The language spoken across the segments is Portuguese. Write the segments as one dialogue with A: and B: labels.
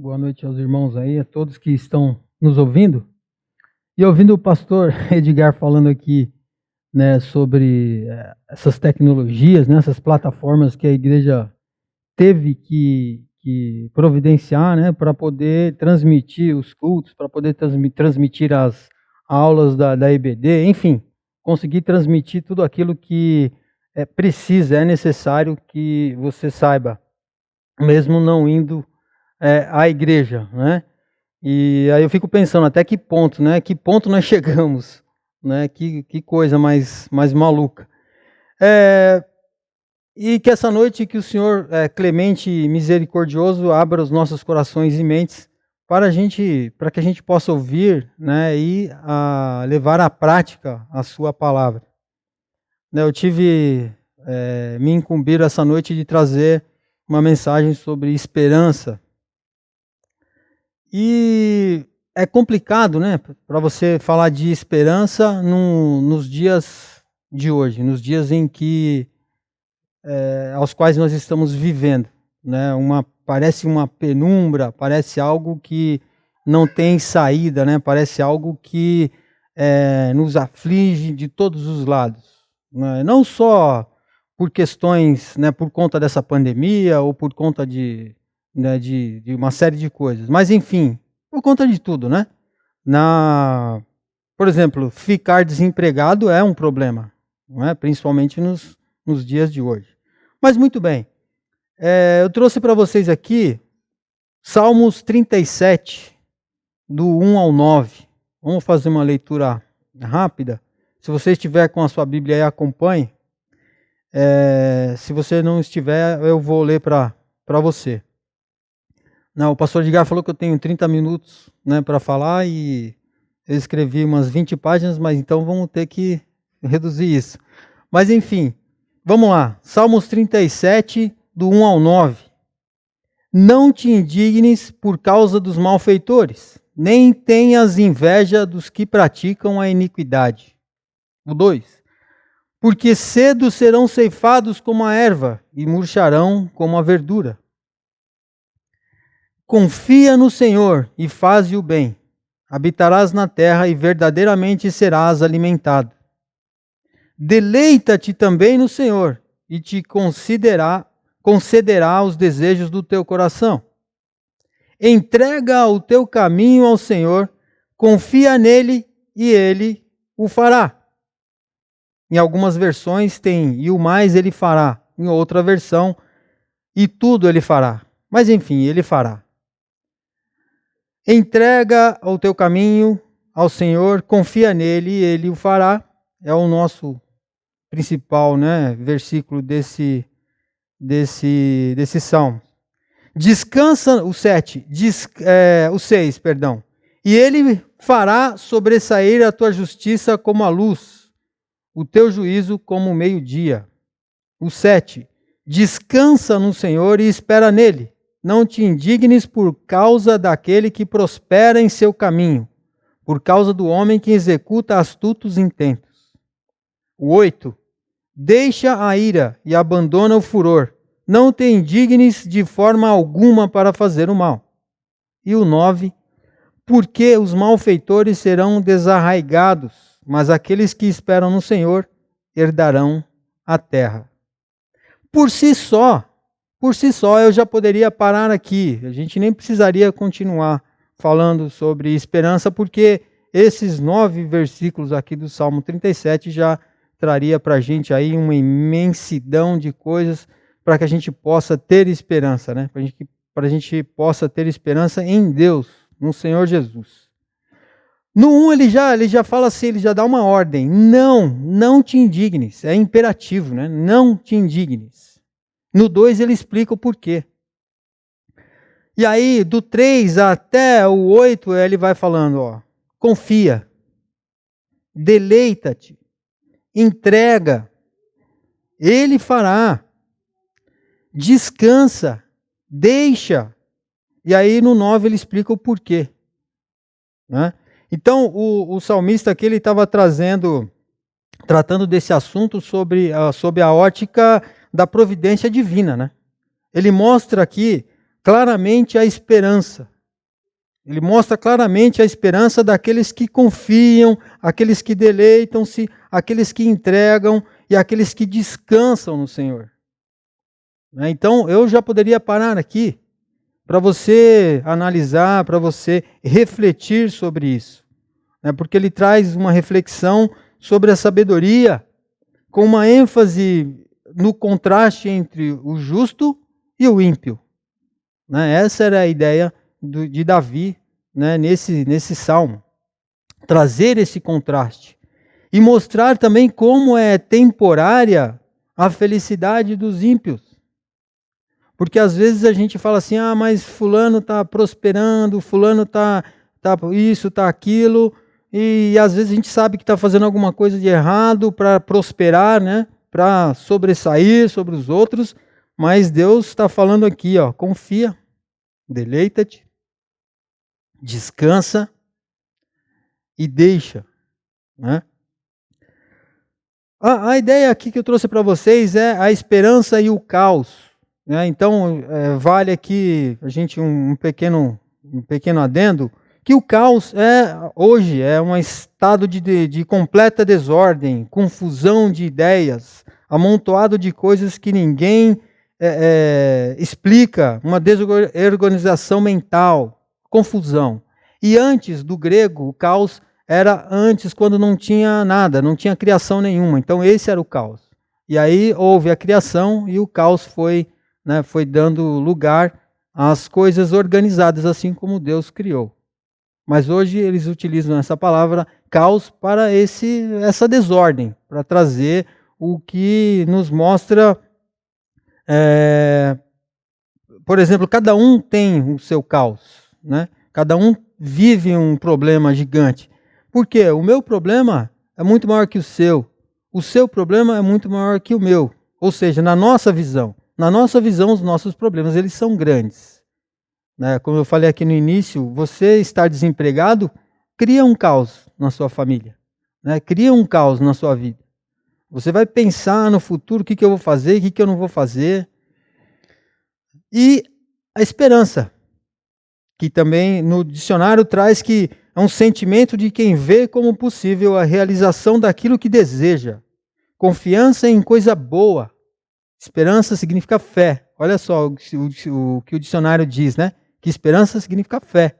A: Boa noite aos irmãos aí, a todos que estão nos ouvindo. E ouvindo o pastor Edgar falando aqui, né, sobre essas tecnologias, né, essas plataformas que a igreja teve que providenciar, né, para poder transmitir os cultos, para poder transmitir as aulas da EBD, enfim, conseguir transmitir tudo aquilo que é necessário que você saiba, mesmo não indo à igreja, né? E aí eu fico pensando até que ponto, né? Que ponto nós chegamos, né? Que coisa mais maluca. E que essa noite que o Senhor clemente e misericordioso abra os nossos corações e mentes para que a gente possa ouvir, né? E levar à prática a sua palavra. Eu me incumbiram essa noite de trazer uma mensagem sobre esperança. E é complicado, né, para você falar de esperança nos dias de hoje, nos dias em que aos quais nós estamos vivendo, né? Parece uma penumbra, parece algo que não tem saída, né? Parece algo que nos aflige de todos os lados, né? Não só por questões, né, por conta dessa pandemia ou por conta de uma série de coisas. Mas, enfim, por conta de tudo, né? Por exemplo, ficar desempregado é um problema, não é? Principalmente nos dias de hoje. Mas, muito bem, eu trouxe para vocês aqui Salmos 37, do 1 ao 9. Vamos fazer uma leitura rápida. Se você estiver com a sua Bíblia aí, acompanhe. Se você não estiver, eu vou ler para você. O pastor Edgar falou que eu tenho 30 minutos, né, para falar e eu escrevi umas 20 páginas, mas então vamos ter que reduzir isso. Mas enfim, vamos lá. Salmos 37, do 1 ao 9. Não te indignes por causa dos malfeitores, nem tenhas inveja dos que praticam a iniquidade. O 2. Porque cedo serão ceifados como a erva e murcharão como a verdura. Confia no Senhor e faze o bem. Habitarás na terra e verdadeiramente serás alimentado. Deleita-te também no Senhor e te concederá os desejos do teu coração. Entrega o teu caminho ao Senhor, confia nele e ele o fará. Em algumas versões tem e o mais ele fará. Em outra versão, e tudo ele fará. Mas enfim, ele fará. Entrega o teu caminho ao Senhor, confia nele e ele o fará. É o nosso principal, né, versículo desse salmo. Descansa, o 6, e ele fará sobressair a tua justiça como a luz, o teu juízo como o meio-dia. O 7, descansa no Senhor e espera nele. Não te indignes por causa daquele que prospera em seu caminho, por causa do homem que executa astutos intentos. O 8, deixa a ira e abandona o furor. Não te indignes de forma alguma para fazer o mal. E o 9, porque os malfeitores serão desarraigados, mas aqueles que esperam no Senhor herdarão a terra. Por si só, eu já poderia parar aqui. A gente nem precisaria continuar falando sobre esperança, porque esses 9 versículos aqui do Salmo 37 já traria para a gente aí uma imensidão de coisas para que a gente possa ter esperança, né? Para a gente possa ter esperança em Deus, no Senhor Jesus. No 1 ele já fala assim, ele já dá uma ordem. Não te indignes. É imperativo, né? Não te indignes. No 2 ele explica o porquê. E aí, do 3 até o 8, ele vai falando, confia, deleita-te, entrega, ele fará, descansa, deixa. E aí no 9 ele explica o porquê, né? Então o salmista aqui ele estava tratando desse assunto sob a ótica da providência divina, né? Ele mostra aqui claramente a esperança, Ele mostra claramente a esperança daqueles que confiam, aqueles que deleitam-se, aqueles que entregam e aqueles que descansam no Senhor. Então, eu já poderia parar aqui para você analisar, para você refletir sobre isso. Porque ele traz uma reflexão sobre a sabedoria, com uma ênfase no contraste entre o justo e o ímpio. Essa era a ideia de Davi, nesse salmo. Trazer esse contraste. E mostrar também como é temporária a felicidade dos ímpios. Porque às vezes a gente fala assim, mas fulano está prosperando, fulano está isso, está aquilo, e às vezes a gente sabe que está fazendo alguma coisa de errado para prosperar, para sobressair sobre os outros, mas Deus está falando aqui, confia, deleita-te, descansa e deixa. A ideia aqui que eu trouxe para vocês é a esperança e o caos. Então, vale aqui a gente um pequeno adendo, que o caos hoje é um estado de completa desordem, confusão de ideias, amontoado de coisas que ninguém explica, uma desorganização mental, confusão. E antes do grego, o caos era antes quando não tinha nada, não tinha criação nenhuma. Então esse era o caos. E aí houve a criação e o caos foi dando lugar às coisas organizadas, assim como Deus criou. Mas hoje eles utilizam essa palavra caos para essa desordem, para trazer o que nos mostra, por exemplo, cada um tem o seu caos, Cada um vive um problema gigante. Por quê? O meu problema é muito maior que o seu problema é muito maior que o meu. Ou seja, na nossa visão, os nossos problemas eles são grandes. Como eu falei aqui no início, você estar desempregado cria um caos na sua família, cria um caos na sua vida. Você vai pensar no futuro, o que eu vou fazer, o que eu não vou fazer. E a esperança, que também no dicionário traz que é um sentimento de quem vê como possível a realização daquilo que deseja. Confiança em coisa boa. Esperança significa fé. Olha só o que o dicionário diz, Que esperança significa fé.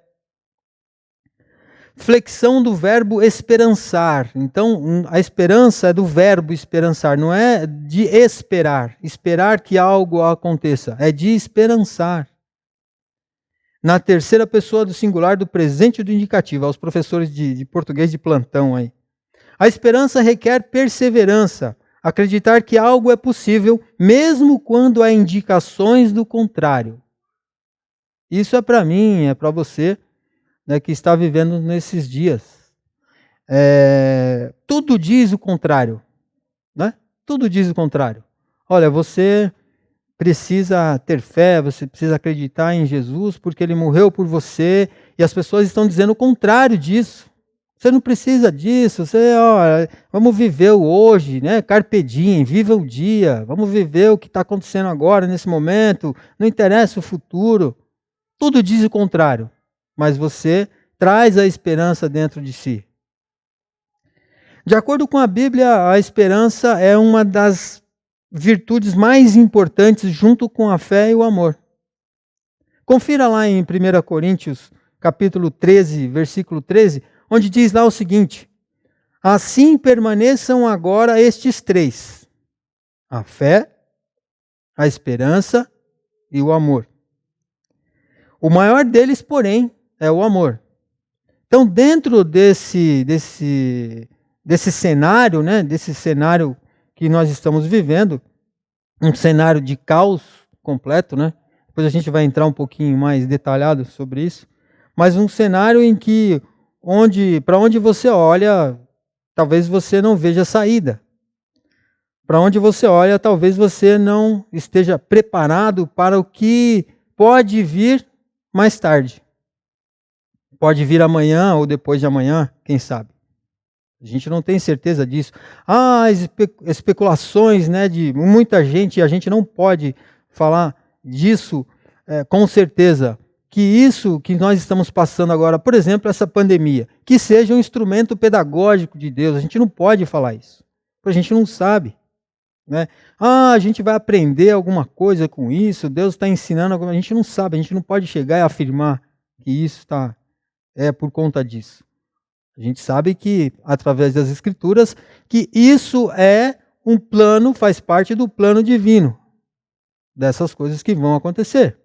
A: Flexão do verbo esperançar. Então, a esperança é do verbo esperançar, não é de esperar. Esperar que algo aconteça. É de esperançar. Na terceira pessoa do singular do presente e do indicativo, aos professores de português de plantão aí. A esperança requer perseverança, acreditar que algo é possível, mesmo quando há indicações do contrário. Isso é para mim, é para você, que está vivendo nesses dias. Tudo diz o contrário, Tudo diz o contrário. Olha, você precisa ter fé, você precisa acreditar em Jesus, porque Ele morreu por você, e as pessoas estão dizendo o contrário disso. Você não precisa disso, vamos viver o hoje, Carpe diem, viva o dia, vamos viver o que está acontecendo agora, nesse momento, não interessa o futuro. Tudo diz o contrário, mas você traz a esperança dentro de si. De acordo com a Bíblia, a esperança é uma das virtudes mais importantes junto com a fé e o amor. Confira lá em 1 Coríntios, capítulo 13, versículo 13, onde diz lá o seguinte: assim permaneçam agora estes três: a fé, a esperança e o amor. O maior deles, porém, é o amor. Então, dentro desse cenário, desse cenário que nós estamos vivendo, um cenário de caos completo, Depois a gente vai entrar um pouquinho mais detalhado sobre isso, mas um cenário em que, para onde você olha, talvez você não veja saída. Para onde você olha, talvez você não esteja preparado para o que pode vir mais tarde. Pode vir amanhã ou depois de amanhã, quem sabe. A gente não tem certeza disso. Especulações de muita gente, e a gente não pode falar disso com certeza, que isso que nós estamos passando agora, por exemplo, essa pandemia, que seja um instrumento pedagógico de Deus. A gente não pode falar isso, porque a gente não sabe. Né? A gente vai aprender alguma coisa com isso, Deus está ensinando alguma coisa. A gente não sabe, a gente não pode chegar e afirmar que isso é por conta disso. A gente sabe que, através das Escrituras, que isso é um plano, faz parte do plano divino, dessas coisas que vão acontecer,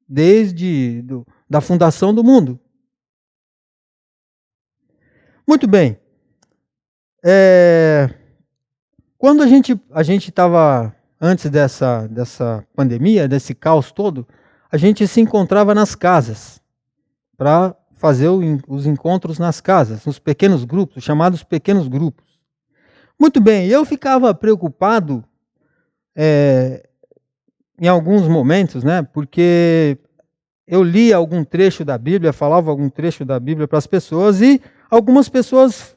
A: desde da fundação do mundo. Muito bem. Quando a gente estava, antes dessa pandemia, desse caos todo, a gente se encontrava nas casas, para fazer os encontros nas casas, nos pequenos grupos, chamados pequenos grupos. Muito bem, eu ficava preocupado em alguns momentos, né, porque eu lia algum trecho da Bíblia, falava algum trecho da Bíblia para as pessoas, e algumas pessoas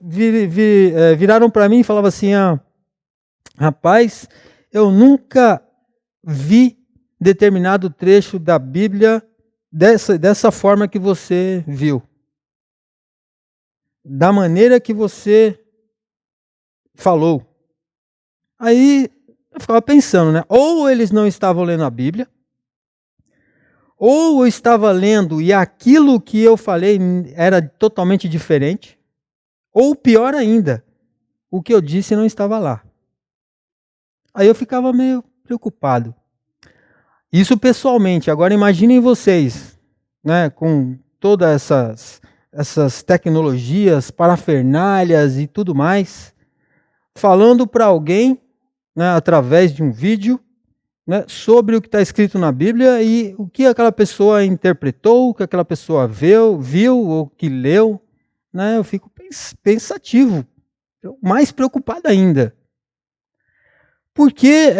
A: viraram para mim e falavam assim, rapaz, eu nunca vi determinado trecho da Bíblia dessa forma que você viu. Da maneira que você falou. Aí eu ficava pensando, né? Ou eles não estavam lendo a Bíblia, ou eu estava lendo e aquilo que eu falei era totalmente diferente, ou pior ainda, o que eu disse não estava lá. Aí eu ficava meio preocupado. Isso pessoalmente. Agora imaginem vocês, né, com todas essas tecnologias, parafernálias e tudo mais, falando para alguém, né, através de um vídeo, né, sobre o que está escrito na Bíblia e o que aquela pessoa interpretou, o que aquela pessoa viu ou que leu. Né, eu fico pensativo, mais preocupado ainda. Porque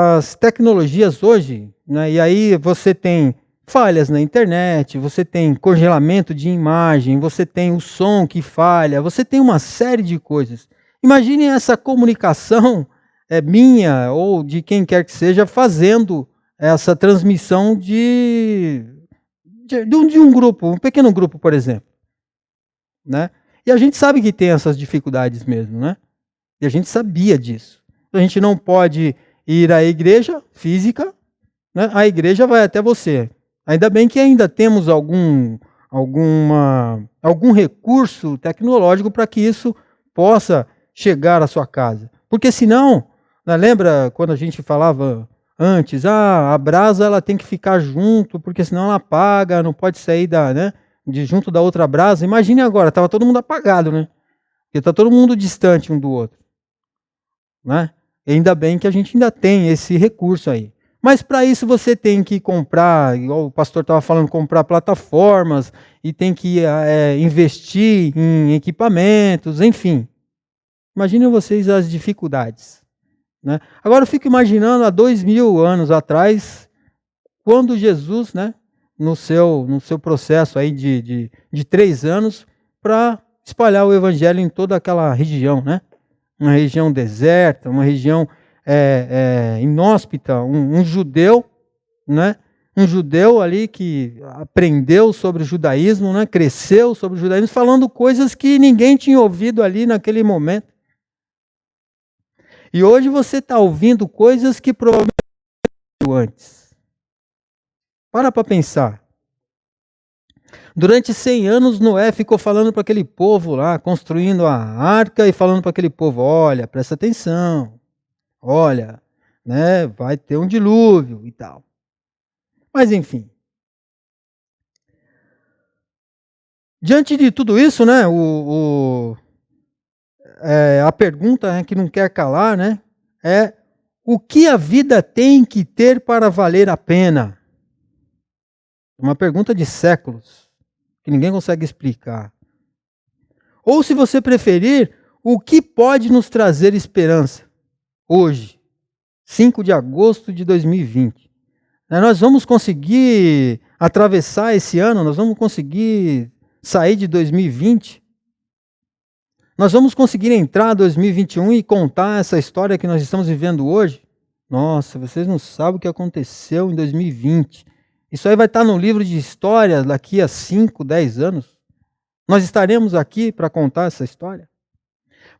A: as tecnologias hoje, né, e aí você tem falhas na internet, você tem congelamento de imagem, você tem o som que falha, você tem uma série de coisas. Imagine essa comunicação minha ou de quem quer que seja fazendo essa transmissão de um grupo, um pequeno grupo, por exemplo. Né? E a gente sabe que tem essas dificuldades mesmo, né? E a gente sabia disso. A gente não pode ir à igreja física, né? A igreja vai até você. Ainda bem que ainda temos algum recurso tecnológico para que isso possa chegar à sua casa. Porque senão, né, lembra quando a gente falava antes, a brasa ela tem que ficar junto, porque senão ela apaga, não pode sair de junto da outra brasa. Imagine agora, estava todo mundo apagado, né? Porque está todo mundo distante um do outro. Né? E ainda bem que a gente ainda tem esse recurso aí. Mas para isso você tem que comprar, igual o pastor estava falando, comprar plataformas e tem que investir em equipamentos, enfim. Imaginem vocês as dificuldades. Né? Agora eu fico imaginando há 2000 anos atrás, quando Jesus, né, no seu processo aí de 3 anos, para espalhar o evangelho em toda aquela região, né? Uma região deserta, uma região inóspita, um judeu, né? Um judeu ali que aprendeu sobre o judaísmo, né? Cresceu sobre o judaísmo, falando coisas que ninguém tinha ouvido ali naquele momento. E hoje você está ouvindo coisas que provavelmente não ouviu antes. Para pensar. Durante 100 anos, Noé ficou falando para aquele povo lá, construindo a arca e falando para aquele povo, olha, presta atenção, olha, né, vai ter um dilúvio e tal. Mas enfim. Diante de tudo isso, né, a pergunta que não quer calar, né, é o que a vida tem que ter para valer a pena? Uma pergunta de séculos. Que ninguém consegue explicar. Ou, se você preferir, o que pode nos trazer esperança hoje, 5 de agosto de 2020? Nós vamos conseguir atravessar esse ano? Nós vamos conseguir sair de 2020? Nós vamos conseguir entrar em 2021 e contar essa história que nós estamos vivendo hoje? Nossa, vocês não sabem o que aconteceu em 2020. Isso aí vai estar no livro de história daqui a 5, 10 anos. Nós estaremos aqui para contar essa história.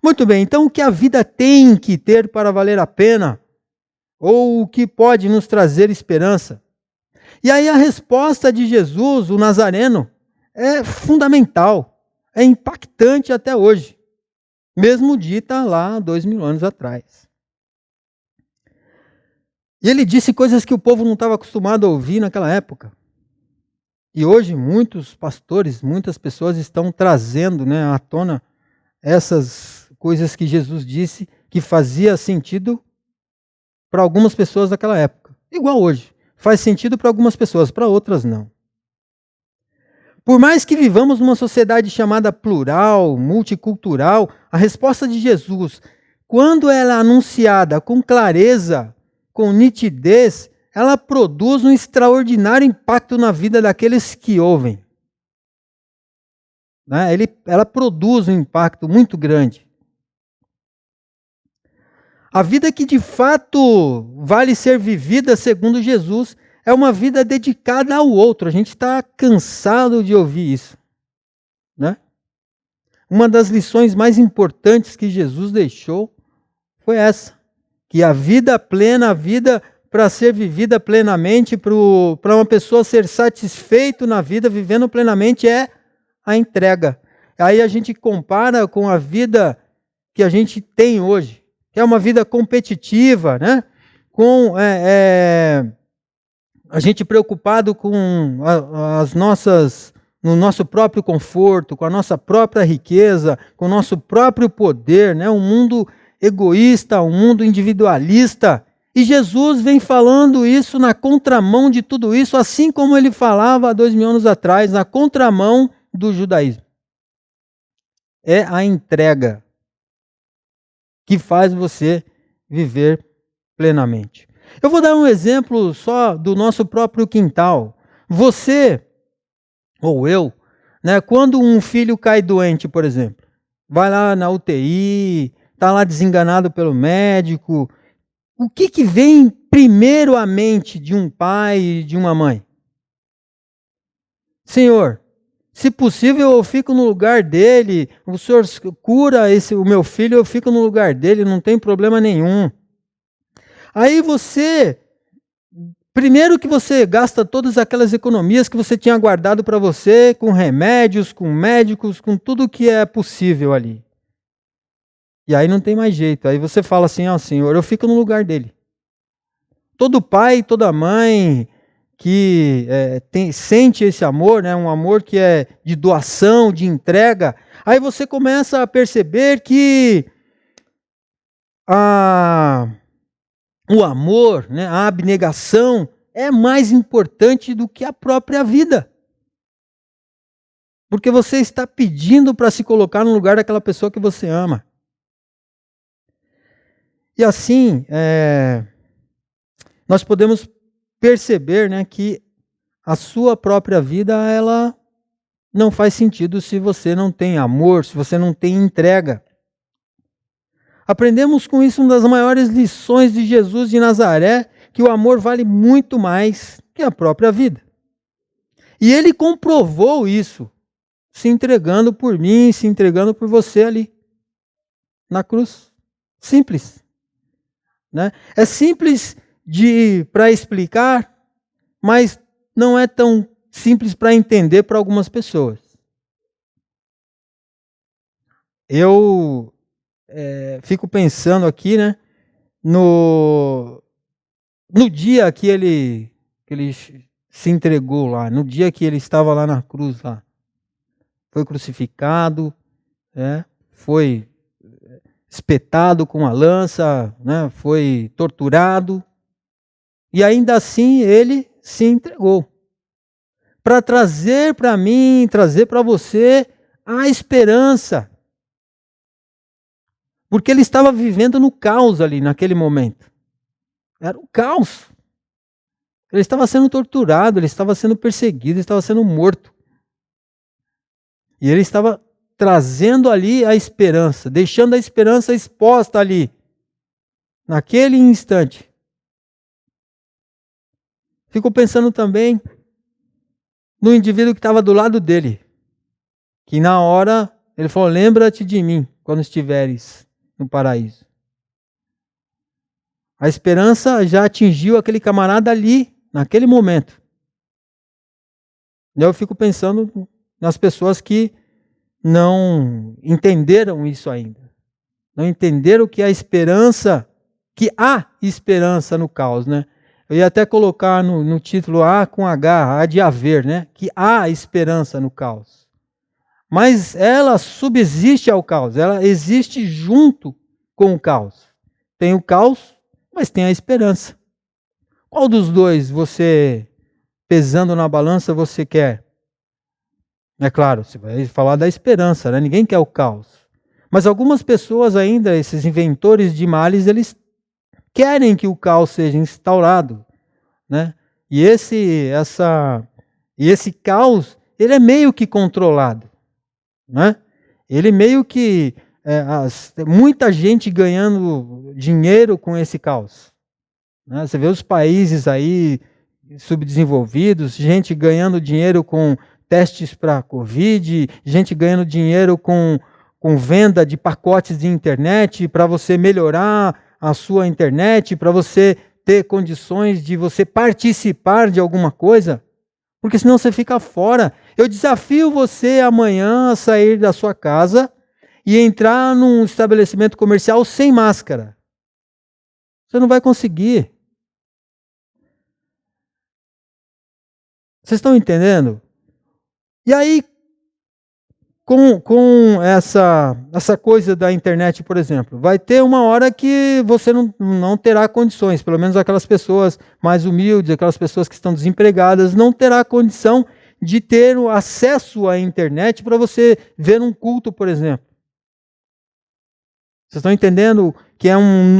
A: Muito bem, então o que a vida tem que ter para valer a pena? Ou o que pode nos trazer esperança? E aí a resposta de Jesus, o Nazareno, é fundamental, é impactante até hoje, mesmo dita lá 2000 anos atrás. E ele disse coisas que o povo não estava acostumado a ouvir naquela época. E hoje muitos pastores, muitas pessoas estão trazendo, à tona essas coisas que Jesus disse que fazia sentido para algumas pessoas daquela época. Igual hoje. Faz sentido para algumas pessoas, para outras não. Por mais que vivamos numa sociedade chamada plural, multicultural, a resposta de Jesus, quando ela é anunciada com clareza, com nitidez, ela produz um extraordinário impacto na vida daqueles que ouvem. Ela produz um impacto muito grande. A vida que de fato vale ser vivida segundo Jesus é uma vida dedicada ao outro. A gente está cansado de ouvir isso. Uma das lições mais importantes que Jesus deixou foi essa. Que a vida plena, a vida para ser vivida plenamente, para uma pessoa ser satisfeito na vida, vivendo plenamente, é a entrega. Aí a gente compara com a vida que a gente tem hoje, que é uma vida competitiva, com a gente preocupado com no nosso próprio conforto, com a nossa própria riqueza, com o nosso próprio poder, um mundo egoísta, um mundo individualista. E Jesus vem falando isso na contramão de tudo isso, assim como ele falava há 2000 anos atrás, na contramão do judaísmo. É a entrega que faz você viver plenamente. Eu vou dar um exemplo só do nosso próprio quintal. Você, ou eu, quando um filho cai doente, por exemplo, vai lá na UTI, está lá desenganado pelo médico, o que vem primeiro à mente de um pai e de uma mãe? Senhor, se possível eu fico no lugar dele, o Senhor cura o meu filho, eu fico no lugar dele, não tem problema nenhum. Aí primeiro que você gasta todas aquelas economias que você tinha guardado para você, com remédios, com médicos, com tudo que é possível ali. E aí não tem mais jeito. Aí você fala assim, Senhor, eu fico no lugar dele. Todo pai, toda mãe que sente esse amor, um amor que é de doação, de entrega, aí você começa a perceber que o amor, a abnegação é mais importante do que a própria vida. Porque você está pedindo para se colocar no lugar daquela pessoa que você ama. E assim, nós podemos perceber que a sua própria vida ela não faz sentido se você não tem amor, se você não tem entrega. Aprendemos com isso uma das maiores lições de Jesus de Nazaré, que o amor vale muito mais que a própria vida. E ele comprovou isso, se entregando por mim, se entregando por você ali, na cruz. Simples. É simples para explicar, mas não é tão simples para entender para algumas pessoas. Eu fico pensando aqui, no dia que ele se entregou lá, no dia que ele estava lá na cruz, lá, foi crucificado, foi espetado com a lança, foi torturado, e ainda assim ele se entregou para trazer para mim, trazer para você a esperança. Porque ele estava vivendo no caos ali, naquele momento. Era um caos. Ele estava sendo torturado, ele estava sendo perseguido, ele estava sendo morto. E ele estava trazendo ali a esperança, deixando a esperança exposta ali, naquele instante. Fico pensando também no indivíduo que estava do lado dele, que na hora ele falou: lembra-te de mim quando estiveres no paraíso. A esperança já atingiu aquele camarada ali, naquele momento. Eu fico pensando nas pessoas que não entenderam isso ainda. Não entenderam que a esperança, que há esperança no caos, né? Eu ia até colocar no título A com H, há de haver, né? Que há esperança no caos. Mas ela subsiste ao caos, ela existe junto com o caos. Tem o caos, mas tem a esperança. Qual dos dois você, pesando na balança, você quer? É claro, você vai falar da esperança, né? Ninguém quer o caos. Mas algumas pessoas ainda, esses inventores de males, eles querem que o caos seja instaurado, né? E esse caos, ele é meio que controlado, né? Ele meio que muita gente ganhando dinheiro com esse caos, né? Você vê os países aí subdesenvolvidos, gente ganhando dinheiro com testes para Covid, gente ganhando dinheiro com venda de pacotes de internet para você melhorar a sua internet, para você ter condições de você participar de alguma coisa, porque senão você fica fora. Eu desafio você amanhã a sair da sua casa e entrar num estabelecimento comercial sem máscara. Você não vai conseguir. Vocês estão entendendo? E aí, com essa coisa da internet, por exemplo, vai ter uma hora que você não terá condições, pelo menos aquelas pessoas mais humildes, aquelas pessoas que estão desempregadas, não terá condição de ter o acesso à internet para você ver um culto, por exemplo. Vocês estão entendendo que é um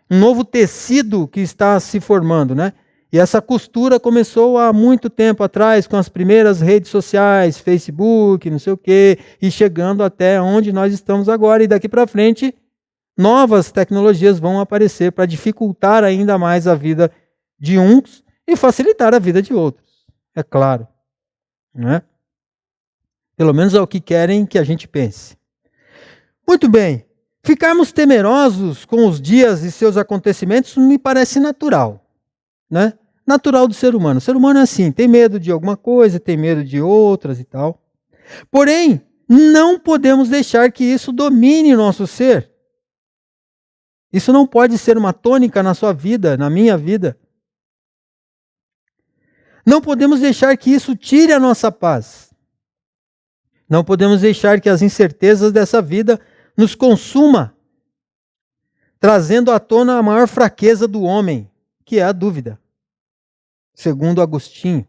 A: novo tecido que está se formando, né? E essa costura começou há muito tempo atrás, com as primeiras redes sociais, Facebook, não sei o quê, e chegando até onde nós estamos agora. E daqui para frente, novas tecnologias vão aparecer para dificultar ainda mais a vida de uns e facilitar a vida de outros, é claro, né? Pelo menos é o que querem que a gente pense. Muito bem, ficarmos temerosos com os dias e seus acontecimentos me parece natural, né? Natural do ser humano. O ser humano é assim, tem medo de alguma coisa, tem medo de outras e tal. Porém, não podemos deixar que isso domine o nosso ser. Isso não pode ser uma tônica na sua vida, na minha vida. Não podemos deixar que isso tire a nossa paz. Não podemos deixar que as incertezas dessa vida nos consuma, trazendo à tona a maior fraqueza do homem, que é a dúvida. Segundo Agostinho.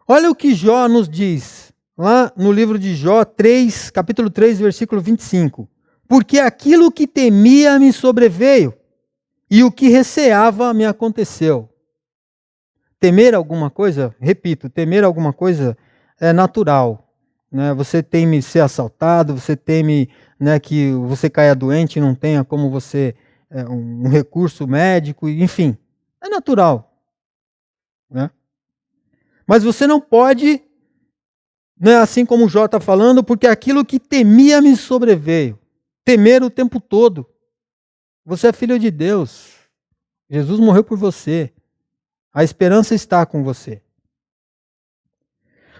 A: Olha o que Jó nos diz, lá no livro de Jó 3, capítulo 3, versículo 25. Porque aquilo que temia me sobreveio, e o que receava me aconteceu. Temer alguma coisa, repito, temer alguma coisa é natural, né? Você teme ser assaltado, você teme, né, que você caia doente e não tenha como você, um recurso médico, enfim. É natural, né? Mas você não pode, né, assim como o Jó está falando, porque aquilo que temia me sobreveio. Temer o tempo todo. Você é filho de Deus. Jesus morreu por você. A esperança está com você.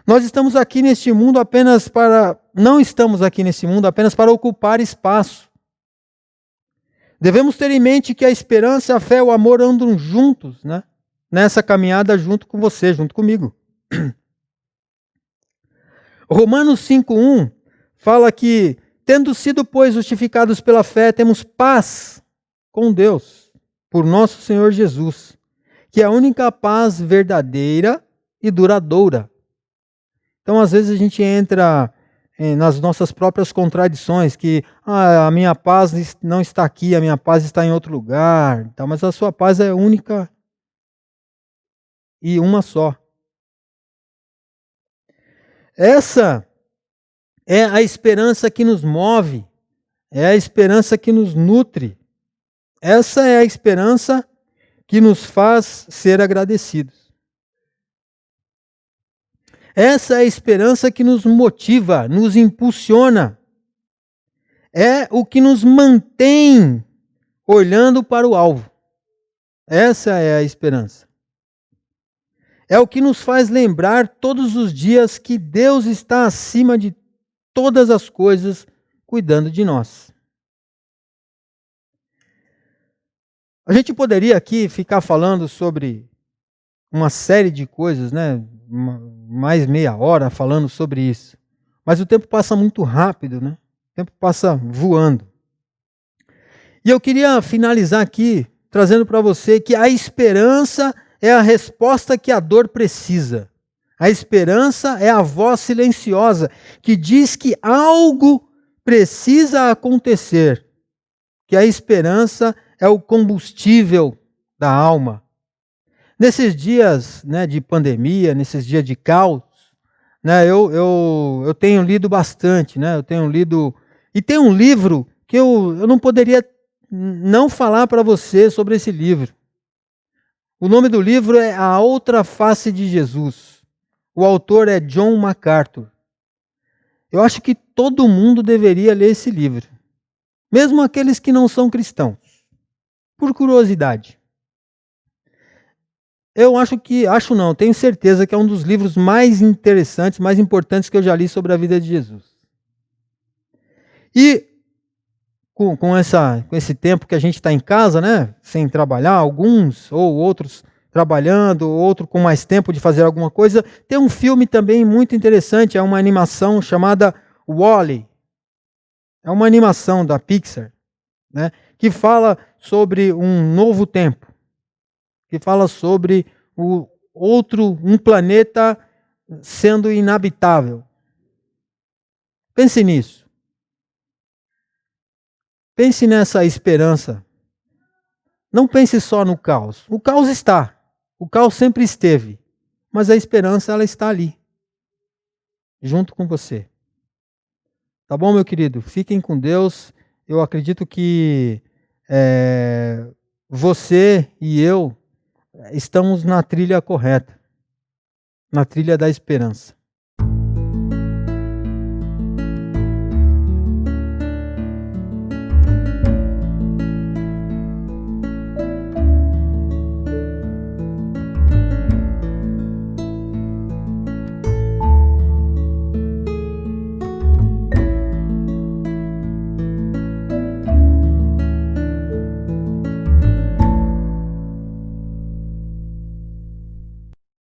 A: Nós estamos aqui neste mundo apenas para... Não estamos aqui nesse mundo apenas para ocupar espaço. Devemos ter em mente que a esperança, a fé e o amor andam juntos, né? Nessa caminhada junto com você, junto comigo. Romanos 5:1 fala que, tendo sido, pois, justificados pela fé, temos paz com Deus, por nosso Senhor Jesus, que é a única paz verdadeira e duradoura. Então, às vezes, a gente entra nas nossas próprias contradições, que a minha paz não está aqui, a minha paz está em outro lugar, tá? Mas a sua paz é única e uma só. Essa é a esperança que nos move, é a esperança que nos nutre. Essa é a esperança que nos faz ser agradecidos. Essa é a esperança que nos motiva, nos impulsiona. É o que nos mantém olhando para o alvo. Essa é a esperança. É o que nos faz lembrar todos os dias que Deus está acima de todas as coisas, cuidando de nós. A gente poderia aqui ficar falando sobre uma série de coisas, né? Mais meia hora falando sobre isso. Mas o tempo passa muito rápido, né? O tempo passa voando. E eu queria finalizar aqui trazendo para você que a esperança é a resposta que a dor precisa. A esperança é a voz silenciosa que diz que algo precisa acontecer. Que a esperança é o combustível da alma. Nesses dias, né, de pandemia, nesses dias de caos, né, eu tenho lido bastante, né, eu tenho lido... E tem um livro que eu não poderia não falar para você sobre esse livro. O nome do livro é A Outra Face de Jesus. O autor é John MacArthur. Eu acho que todo mundo deveria ler esse livro. Mesmo aqueles que não são cristãos. Por curiosidade. Eu tenho certeza que é um dos livros mais interessantes, mais importantes que eu já li sobre a vida de Jesus. E com esse tempo que a gente está em casa, né, sem trabalhar, alguns ou outros trabalhando, outro com mais tempo de fazer alguma coisa, tem um filme também muito interessante, é uma animação chamada Wall-E. É uma animação da Pixar, né, que fala sobre um novo tempo, que fala sobre um planeta sendo inabitável. Pense nisso. Pense nessa esperança. Não pense só no caos. O caos está. O caos sempre esteve. Mas a esperança, ela está ali. Junto com você. Tá bom, meu querido? Fiquem com Deus. Eu acredito que você e eu estamos na trilha correta. Na trilha da esperança.